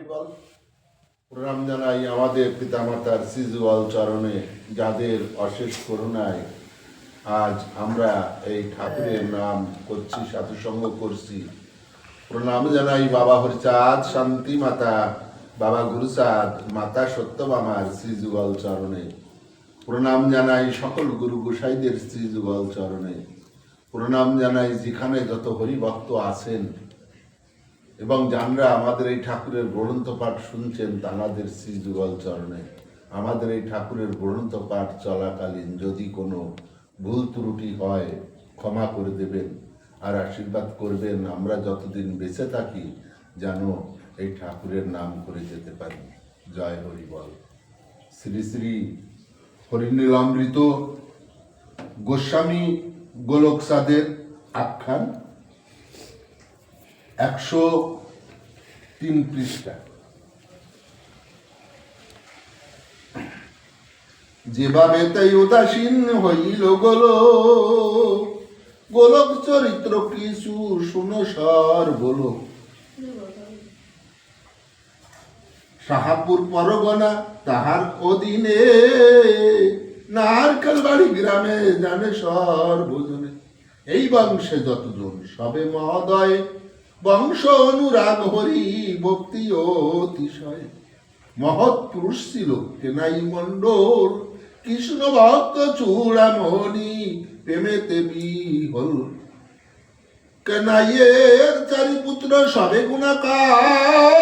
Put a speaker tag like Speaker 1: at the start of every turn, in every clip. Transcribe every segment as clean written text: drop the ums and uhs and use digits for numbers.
Speaker 1: হরিবল। প্রণাম জানাই আমাদের পিতামাতার শ্রীযুগল চরণে, যাদের অশেষ করুণায় আজ আমরা এই ঠাকুরের নাম করছি, সাধুসঙ্গ করছি। প্রণাম জানাই বাবা হরিচাঁদ, শান্তি মাতা, বাবা গুরুচাঁদ, মাতা সত্যবামার শ্রীযুগল চরণে। প্রণাম জানাই সকল গুরু গোসাইদের শ্রীযুগল চরণে। প্রণাম জানাই যেখানে যত হরিভক্ত আছেন এবং যারা আমাদের এই ঠাকুরের গ্রন্থ পাঠ শুনছেন তাঁদের শ্রীযুগল চরণে। আমাদের এই ঠাকুরের গ্রন্থ পাঠ চলাকালীন যদি কোনো ভুল ত্রুটি হয় ক্ষমা করে দেবেন আর আশীর্বাদ করবেন, আমরা যতদিন বেঁচে থাকি যেন এই ঠাকুরের নাম করে যেতে পারি। জয় হরিবল। শ্রী শ্রী হরিনীলামৃত গোস্বামী গোলকচাঁদের আখ্যান, 103 পৃষ্ঠা। যেভাবে তাই উদাসীন হইল গোলক চরিত্র কিছু শুনো সর বলো। শাহাপুর পরগনা তাহার অধীনে, নারকেলবাড়ি গ্রামে জানে সর্বজনে। এই বংশে যতজন সবে মহোদয়, বংশ অনুরাগ হরি ভক্তি অতিশয়। মহৎ পুরুষ ছিল কেনাই মণ্ডল, কৃষ্ণ ভক্ত চূড়ামণি প্রেমেতে বিহল। কেনাইয়ের চারি পুত্র সবে গুণাকার,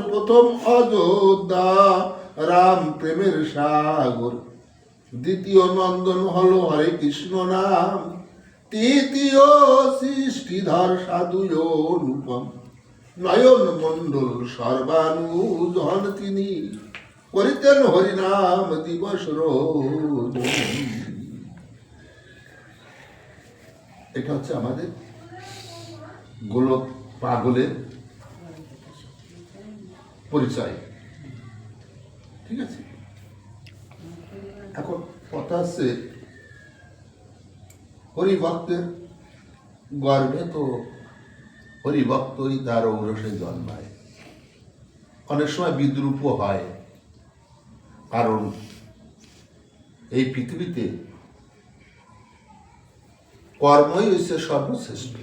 Speaker 1: প্রথম অযোধ্যা রাম প্রেমের সাগর। দ্বিতীয় নন্দন হল হরে কৃষ্ণ নাম, তৃতীয় সৃষ্টিধর সাধু অনুপম। নয়ন মণ্ডল সর্বানুজ হন তিনি, করিতেন হরিনাম দিবস রোজ। এটা হচ্ছে আমাদের গোলক পাগলের পরিচয়। ঠিক আছে, এখন কথা হচ্ছে হরিভক্তের গর্ভে তো হরিভক্তই তার ঔরসে জন্মায়। অনেক সময় বিদ্রুপও হয়, কারণ এই পৃথিবীতে কর্মই হচ্ছে সর্বশ্রেষ্ঠ।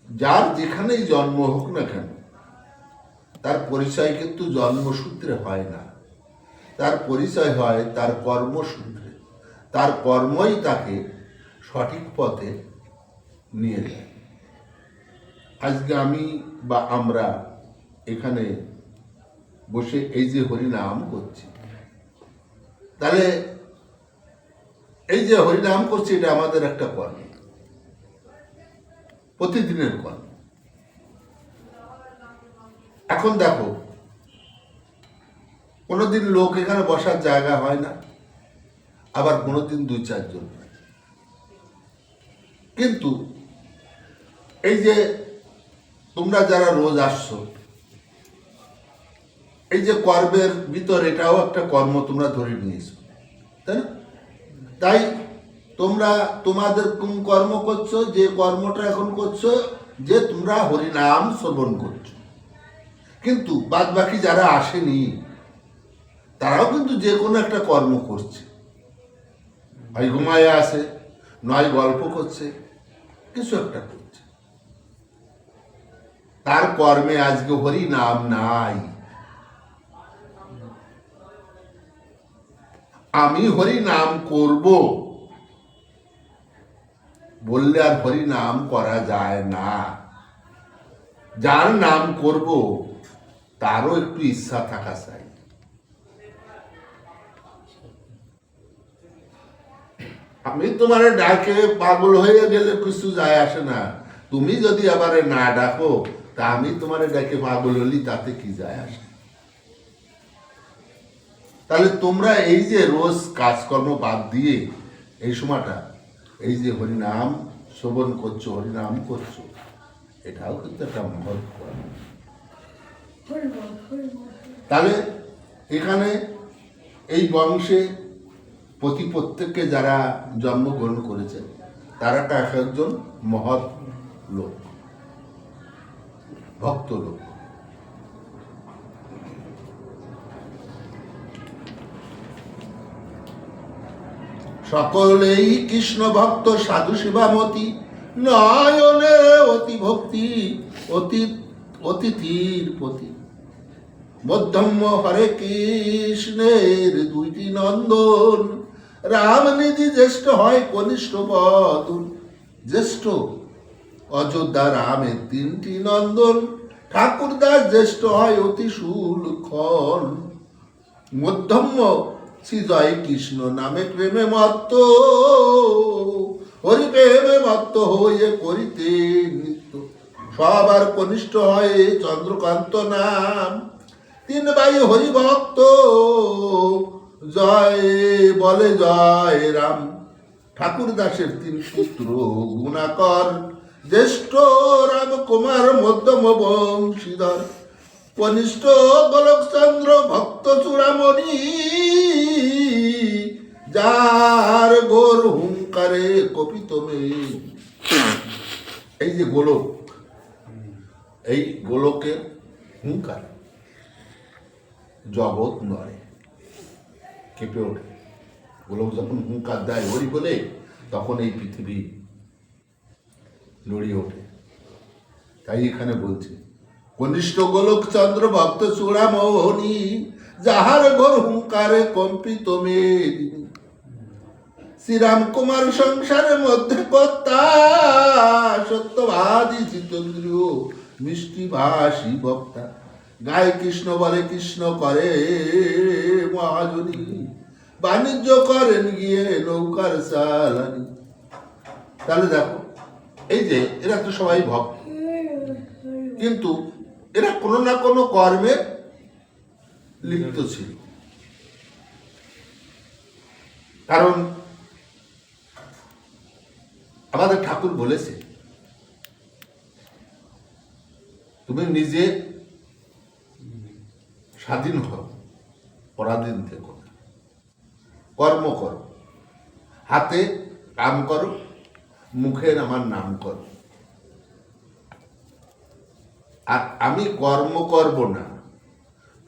Speaker 1: যার যেখানেই জন্ম হোক না কেন, তার পরিচয় কিন্তু জন্মসূত্রে হয় না, তার পরিচয় হয় তার কর্মসূত্রে। তার কর্মই তাকে সঠিক পথে নিয়ে যায়। আজকে আমি বা আমরা এখানে বসে এই যে হরিনাম করছি, তাহলে এই যে হরিনাম করছি এটা আমাদের একটা কর্ম, প্রতিদিনের কর্ম। এখন দেখো, কোনোদিন লোক এখানে বসার জায়গা হয় না, আবার কোনোদিন 2-4 জন হয়। কিন্তু এই যে তোমরা যারা রোজ আসছো, এই যে কর্মের ভিতর এটাও একটা কর্ম তোমরা ধরে নিয়েছো, তাই না? তাই তোমরা তোমাদের কোন কর্ম করছো, যে কর্মটা এখন করছো যে তোমরা হরিনাম শ্রবণ করছো। কিন্তু বাদ বাকি যারা আসেনি তারাও কিন্তু যে কোনো একটা কর্ম করছে, হয় ঘুমায় আছে, নয় গল্প করছে, কিছু একটা করছে। তার কর্মে আজকে হরি নাম নাই। আমি হরি নাম করব বললে আর হরি নাম করা যায় না। যার নাম করব তারও একটু ইচ্ছা থাকা চাই। আমি তোমার ডাকে পাগল হয়ে গেলে কিছু যায় আসে না। তুমি যদি আবার না ডাকো, তা আমি তোমার ডাকে পাগল হলি, তাতে কি যায় আসে? তাহলে তোমরা এই যে রোজ কাজকর্ম বাদ দিয়ে এই সময়টা এই যে হরিনাম শ্রবণ করছো, হরিনাম করছো, এটাও কিন্তু একটা মহৎ কর্ম। তাহলে এখানে এই বংশে প্রত্যেককে যারা জন্মগ্রহণ করেছে তারা এক একজন মহৎ লোক। ভক্ত লোক। সকলেই কৃষ্ণ ভক্ত সাধু শিবামতি, নয়নে অতি ভক্তি অতিথির প্রতি। মধ্যম হরে কৃষ্ণের দুইটি নন্দন, রামনিধি জ্যেষ্ঠ হয় কনিষ্ঠ বদন। জ্যেষ্ঠ অযোধ্যা রামের তিনটি নন্দন, ঠাকুরদাস জ্যেষ্ঠ হয় অতি সুলক্ষণ। মধ্যম শ্রী জয় কৃষ্ণ নামে প্রেমে মত্ত, হরি প্রেমে মত্ত হয়ে করিতে নৃত্য। সবার কনিষ্ঠ হয় চন্দ্রকান্ত নাম, তিন ভাই হরি ভক্ত জয় বলে জয় রাম। ঠাকুর দাসের তিন পুত্র গুণাকর, জ্যেষ্ঠ রাম কুমার মধ্যম বংশীধর। কনিষ্ঠ গোলকচন্দ্র ভক্ত চূড়ামণি, যার গোর হুঙ্কারে কপিত মেঘ। এই যে গোলক, এই গোলকের হুঙ্কার জগৎ নড়ে, কেঁপে ওঠে। গোলক যখন হুঙ্কার দেয় হরি বলে, তখন এই পৃথিবী নড়িয়ে ওঠে। তাই এখানে বলছে কনিষ্ঠ গোলকচন্দ্র ভক্ত চূড়ামণি, যাহার ঘোর হুঙ্কারে কম্পিত মেদিনী। শ্রীরাম কুমার সংসারের মধ্যে কর্তা, সত্যবাদী জিতেন্দ্রীয় মিষ্টি ভাষী বক্তা। গায়ে কৃষ্ণ বলে কৃষ্ণ করে মহাজনী, বাণিজ্য করেন গিয়ে নৌকার চালানি। তাহলে দেখো, এই যে এরা তো সবাই ভক্ত, কিন্তু এরা কোনো না কোনো কর্মে লিপ্ত ছিল। কারণ আমাদের ঠাকুর বলেছে, তুমি নিজে স্বাধীন হও, পরাধীন থেকো না। কর্ম করো, হাতে কাম করো, মুখের আমার নাম করো। আর আমি কর্ম করব না,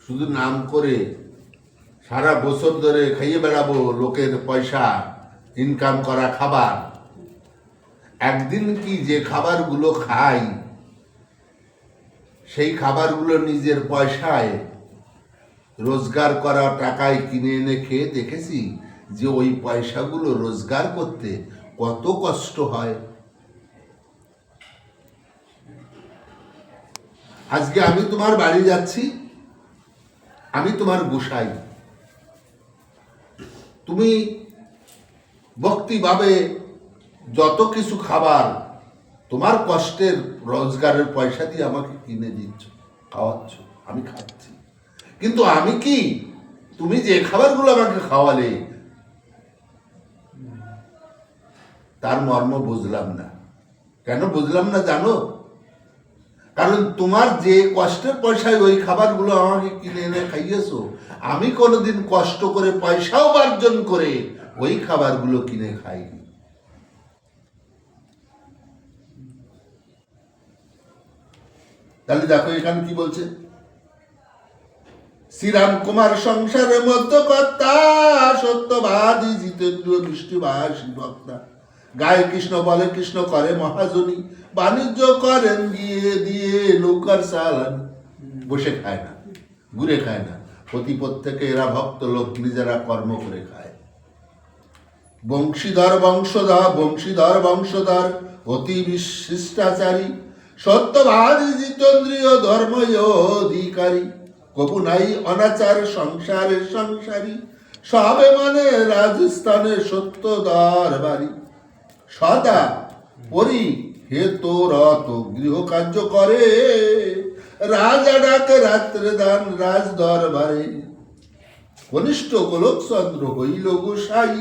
Speaker 1: শুধু নাম করে সারা বছর ধরে খাইয়ে বেড়াবো লোকের পয়সা ইনকাম করা খাবার। একদিন কি যে খাবারগুলো খাই, সেই খাবারগুলো নিজের পয়সায় রোজগার করা টাকায় কিনে এনে খেয়ে দেখেছি যে ওই পয়সাগুলো রোজগার করতে কত কষ্ট হয়। আজকে আমি তোমার বাড়ি যাচ্ছি, আমি তোমার গোসাই, তুমি ভক্তিভাবে যত কিছু খাবার তোমার কষ্টের রোজগারের পয়সা দিয়ে আমাকে কিনে দিচ্ছ, খাওয়াচ্ছ, আমি খাচ্ছি। কিন্তু আমি কি, তুমি যে খাবারগুলো আমাকে খাওয়ালে তার মর্ম বুঝলাম না। কেন বুঝলাম না জানো? কারণ তোমার যে কষ্টের পয়সায় ওই খাবারগুলো আমাকে কিনে এনে খাইয়েছো, আমি কোনোদিন কষ্ট করে পয়সা উপার্জন করে ওই খাবারগুলো কিনে খাইনি। তাহলে দেখো এখানে কি বলছে, শ্রীরাম কুমার সংসারের মধ্যে কর্তা, সত্যবাদী জিতেন্দ্র মিষ্টি ভাষী বক্তা। গায়ে কৃষ্ণ বলে কৃষ্ণ করে মহাজনী, বাণিজ্য করেন গিয়ে দিয়ে নৌকার চালান। বসে খায় না, ঘুরে খায় না, প্রতিপত্তকে এরা ভক্ত লোক নিজেরা কর্ম করে খায়। বংশীধর বংশধর অতি বিশিষ্টাচারী, সত্যবাদী জিতেন্দ্রীয় ধর্ম অধিকারী। কবু নাই অনাচার সংসারের সংসারী, সবে মানে রাজস্থানের সত্য দরবারি। সদা পরি হে তোরত গৃহ কার্য করে, রাজা ডাকে রাত্রে দান রাজ দরবারে। কনিষ্ঠ গোলকচন্দ্র হইল গোসাই,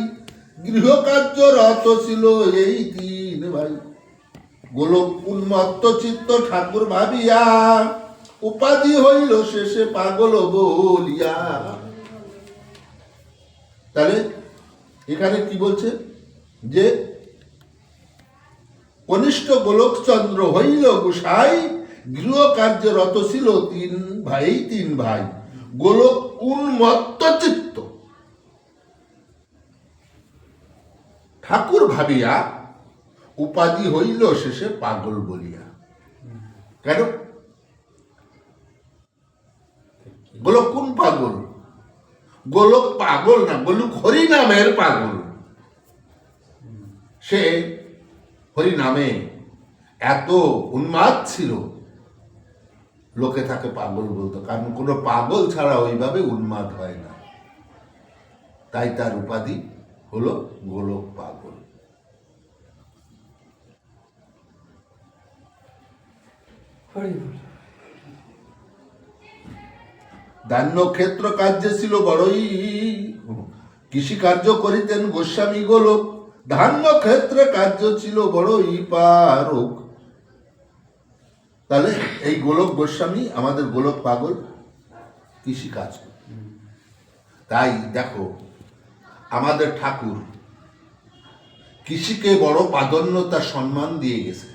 Speaker 1: গৃহ কার্য রত ছিল এই তিন ভাই। গোলক উন্মত্ত চিত্ত ঠাকুর ভাবিয়া, উপাধি হইল শেষে পাগল বলিয়া। তাহলে এখানে কি বলছে যে কনিষ্ঠ গোলকচন্দ্র হইল গোসাই, গৃহ কার্যে রত ছিল তিন ভাই গোলক উন্মত্ত চিত্ত। ঠাকুর ভাবিয়া উপাধি হইল শেষে পাগল বলিয়া। কেন? গোলক কোন পাগল? গোলক পাগল না, গোলক হরিনামের পাগল। সে হরিনামে এত উন্মাদ ছিল, লোকে তাকে পাগল বলতো, কারণ কোনো পাগল ছাড়া ওইভাবে উন্মাদ হয় না। তাই তার উপাধি হলো গোলক পাগল। ধান্য ক্ষেত্র কার্যে ছিল বড়ই, কৃষি কার্য করিতেন গোস্বামী গোলক। ধান্য ক্ষেত্রে কার্য ছিল বড়ই পারক। তাহলে এই গোলক গোস্বামী আমাদের গোলক পাগল কৃষি কাজ। তাই দেখো আমাদের ঠাকুর কৃষিকে বড় প্রাধান্য, তার সম্মান দিয়ে গেছে।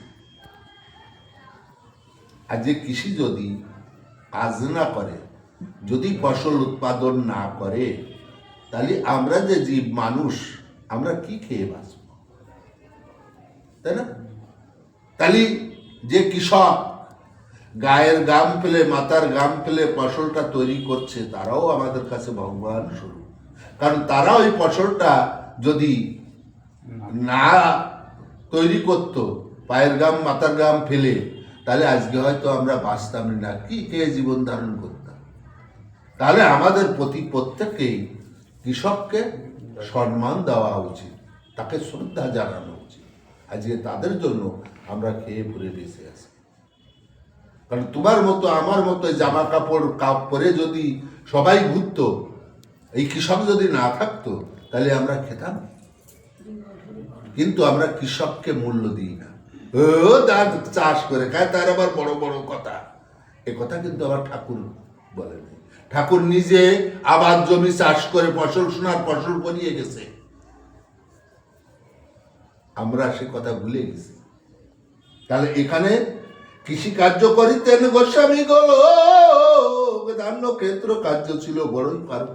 Speaker 1: আর যে কৃষি যদি কাজ না করে, যদি ফসল উৎপাদন না করে, তাহলে আমরা যে জীব মানুষ, আমরা কি খেয়ে বাঁচব? তাই না? তাহলে যে কৃষক গায়ের গাম ফেলে, মাথার গাম ফেলে ফসলটা তৈরি করছে, তারাও আমাদের কাছে ভগবান স্বরূপ। কারণ তারা ওই ফসলটা যদি না তৈরি করত, পায়ের গাম মাথার গাম ফেলে, তাহলে আজকে হয়তো আমরা বাঁচতাম না, কি খেয়ে জীবন ধারণ করতাম। তাহলে আমাদের প্রতি প্রত্যেককেই কৃষককে সম্মান দেওয়া উচিত, তাকে শ্রদ্ধা জানানো উচিত। আজকে তাদের জন্য আমরা খেয়ে পরে বেঁচে আছি। কারণ তোমার মতো আমার মতো জামা কাপড় পরে যদি সবাই ঘুরতো, এই কৃষক যদি না থাকতো, তাহলে আমরা খেতাম। কিন্তু আমরা কৃষককে মূল্য দিই না। ও চাষ করে খায়, তার আবার বড় বড় কথা। এ কথা কিন্তু আবার ঠাকুর বলেন। ঠাকুর নিজে আবাদ জমি চাষ করে ফসল, সোনার ফসল করিয়ে গেছে। আমরা সে কথা ভুলে গেছি। তাহলে এখানে কৃষি কার্য করিতেন গোস্বামী গোলক। ধান্য ক্ষেত্র কার্য ছিল বড়ই পারক।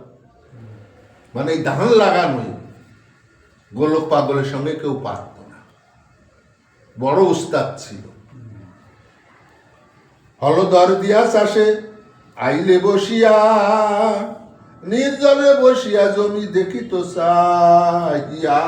Speaker 1: মানে এই ধান লাগানোই গোলক পাগলের সঙ্গে কেউ পারত না, বড় উস্তাদ ছিল। হলদর দিয়া চাষে আইলে বসিয়া, নির্জনে বসিয়া জমি দেখিত চাহিয়া।